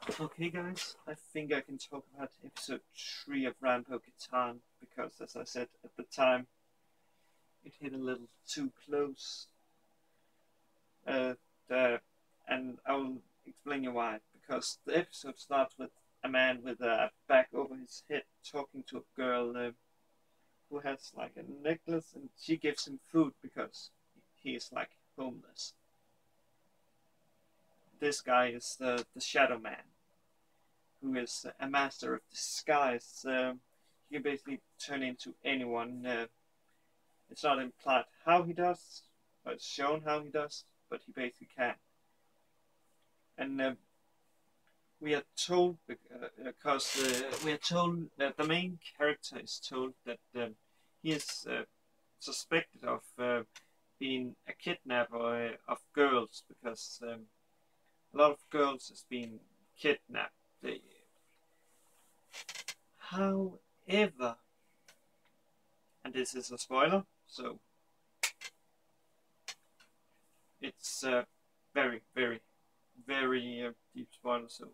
Okay guys, I think I can talk about episode 3 of Ranpo Kitan because as I said at the time, it hit a little too close. Uh, and I will explain you why. Because the episode starts with a man with a bag over his head talking to a girl who has like a necklace, and she gives him food because he is like homeless. This guy is the shadowman, who is a master of disguise. He can basically turn into anyone. It's not implied how he does, but it's shown how he does, but he basically can. And we are told, because we are told that the main character is told that he is suspected of being a kidnapper of girls, because a lot of girls is being kidnapped. However, and this is a spoiler, so it's very, very, very deep spoiler, so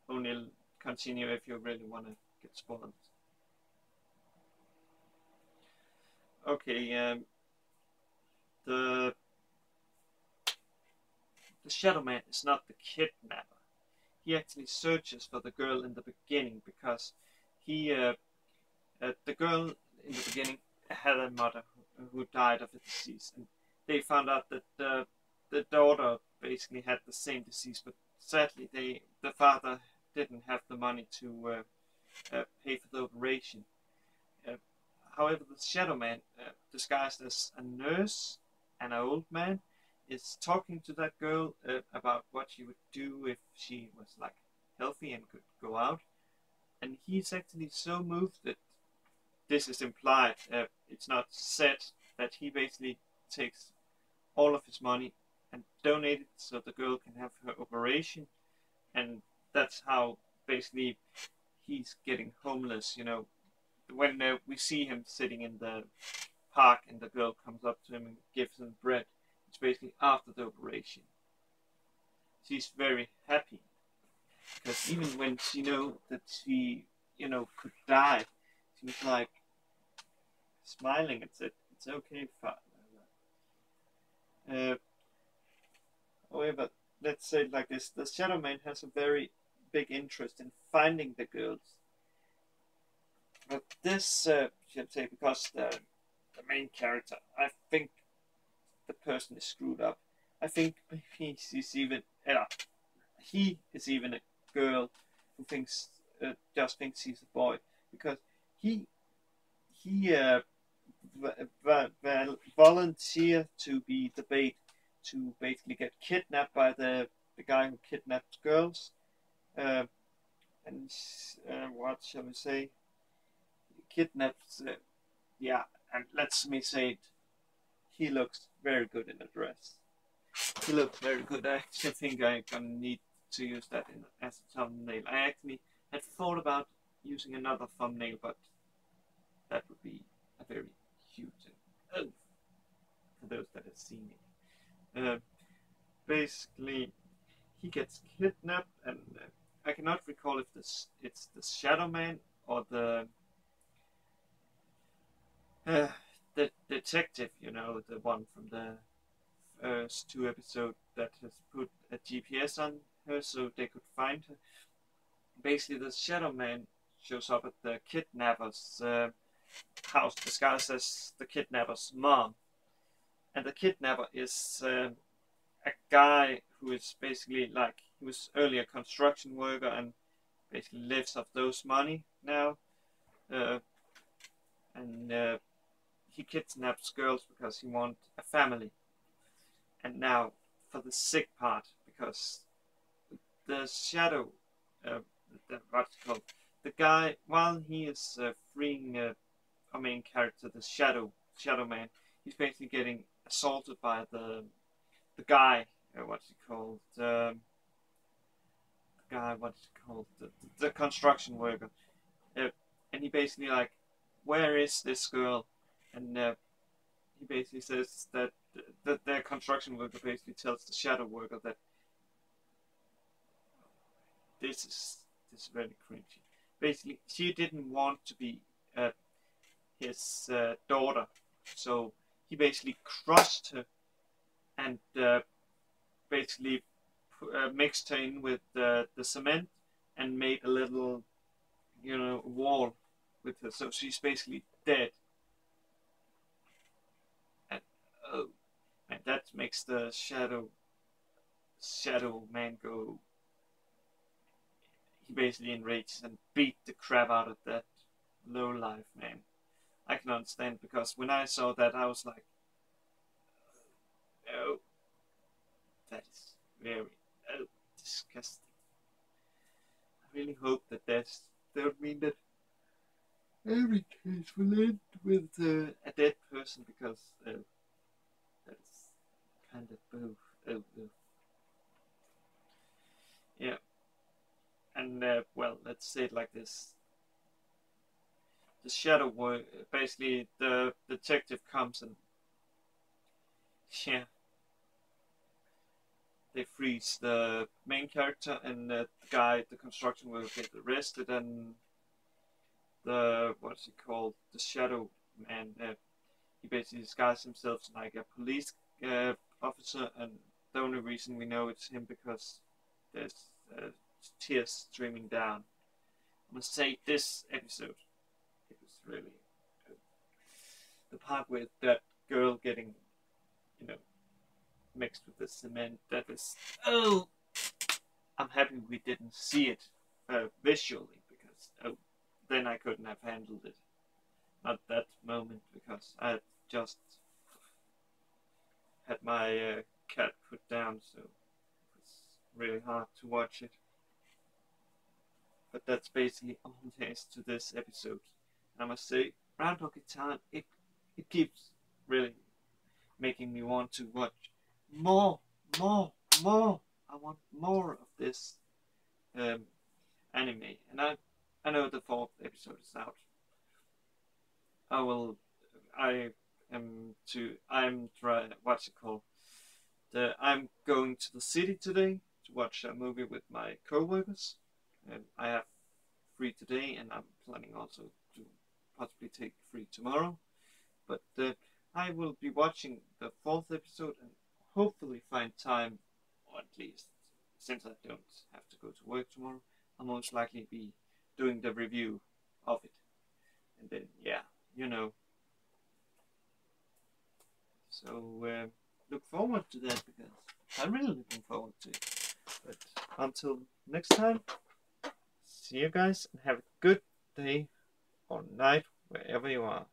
only continue if you really want to get spoiled. Okay, the Shadow Man is not the kidnapper. He actually searches for the girl in the beginning because he, the girl in the beginning had a mother who died of a disease, and they found out that the daughter basically had the same disease, but sadly the father didn't have the money to pay for the operation. Uh, However, the Shadow Man, disguised as a nurse and an old man, is talking to that girl about what she would do if she was like healthy and could go out. And he's actually so moved that this is implied. It's not said, that he basically takes all of his money and donate it so the girl can have her operation, and that's how basically he's getting homeless. When we see him sitting in the park and the girl comes up to him and gives him bread, it's basically after the operation. She's very happy because even when she knows that she, could die, she was like smiling and said, "It's okay, father." Uh, However, let's say it like this: the Shadow Man has a very big interest in finding the girls. But this, should say, because the main character, I think the person is screwed up. I think he's even he is even a girl who thinks just thinks he's a boy, because he he volunteered to be the bait to basically get kidnapped by the guy who kidnapped girls, uh, and what shall we say? Kidnaps, yeah, and let me say it. He looks very good in a dress. He looks very good. I actually think I'm gonna need to use that as a thumbnail. I actually had thought about using another thumbnail, but that would be a very huge oath for those that have seen it. Basically, he gets kidnapped, and I cannot recall if it's the Shadow Man or the detective, the one from the first two episodes that has put a GPS on her so they could find her. Basically, the Shadow Man shows up at the kidnapper's house disguised as the kidnapper's mom, and the kidnapper is a guy who is basically like, he was earlier a construction worker and basically lives off those money now, uh, and he kidnaps girls because he wants a family. And now for the sick part, because the shadow, uh, what's it called? The guy, while he is freeing our main character, the Shadow Man, he's basically getting assaulted by the guy. What's he called? The guy, what's it called? The construction worker. Uh, and he basically like, where is this girl? And he basically says that the construction worker basically tells the shadow worker that this is really cringy. Basically, she didn't want to be his daughter, so he basically crushed her and basically mixed her in with the cement and made a little, wall with her. So she's basically dead. And oh, and that makes the shadow man go. He basically enrages and beat the crap out of that low life man. I can understand, because when I saw that, I was like, oh, that is very disgusting. I really hope that don't mean that every case will end with a dead person, because that is kind of both. Yeah, and well, let's say it like this: the shadow work. Basically, the detective comes and yeah, they freeze the main character, and the guy, the construction worker, get arrested, and the what's it called? The shadow man. He basically disguises himself like a police officer, and the only reason we know it's him because there's tears streaming down. I must say, this episode, it was really the part with that girl getting, mixed with the cement. That is, oh, I'm happy we didn't see it visually, because then I couldn't have handled it at that moment, because I had just had my cat put down, so it was really hard to watch it. But that's basically all there is to this episode. And I must say, Ranpo Kitan, it keeps really making me want to watch more. I want more of this anime, and I know the 4th episode is out. What's it called? I'm going to the city today to watch a movie with my co-workers. I have free today, and I'm planning also to possibly take free tomorrow. But I will be watching the 4th episode and hopefully find time, or at least, since I don't have to go to work tomorrow, I'll most likely be doing the review of it. And then, yeah, So look forward to that, because I'm really looking forward to it. But until next time, see you guys, and have a good day or night wherever you are.